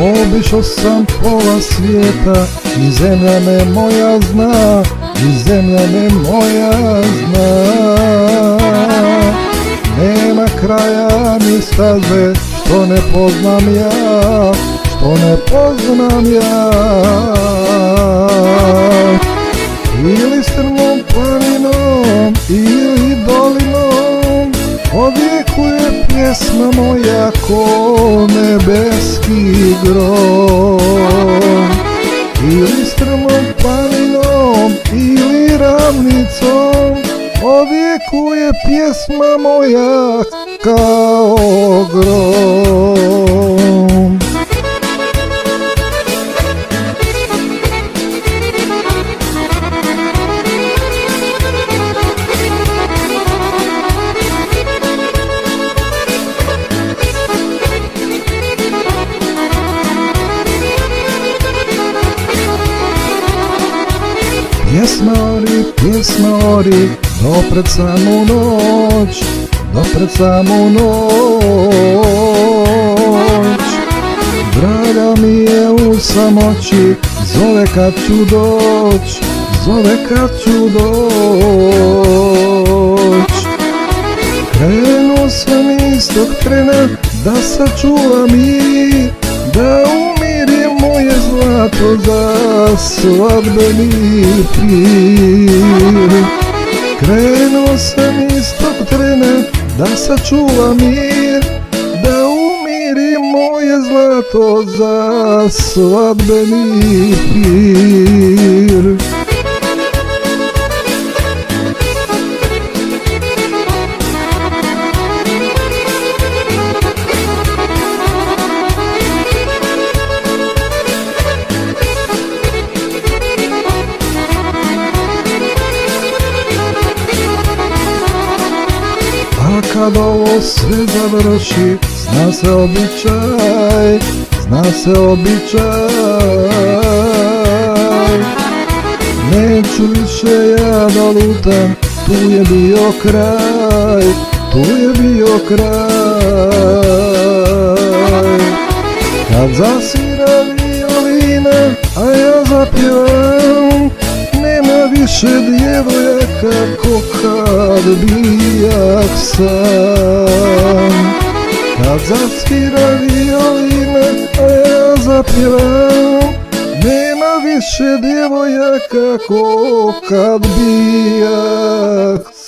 Obišao sam pola svijeta i zemlja me moja zna, i zemlja me moja zna. Nema kraja ni staze što ne poznam ja, što ne poznam ja. Ili strmom planinom, ili dolinom, odjekuje pjesma moja ko nebeski grom. Ili strmom planinom, ili ravnicom, odjekuje pjesma moja kao grom. Pjesma ori, dopred samu noć, dopred samu noć. Draga mi je u samoći, zove kad ću doć, zove kad ću doć. Krenuo sam istog trena da sačuvam mir, da umirim moje zlato za svadbeni pir. Krenuo sam istog trena da sačuvam mir, da umirim moje zlato za svadbeni pir. A kad ovo sve završi, zna se običaj, zna se običaj. Neću više ja da lutam, tu je bio kraj, tu je bio kraj. Kad zasvira violina, a ja zapjevam, nema više djevojaka ko kad bijak sam. Kad zasvira violina, a ja zapjevam, nema više djevojaka ko kad bijak sam.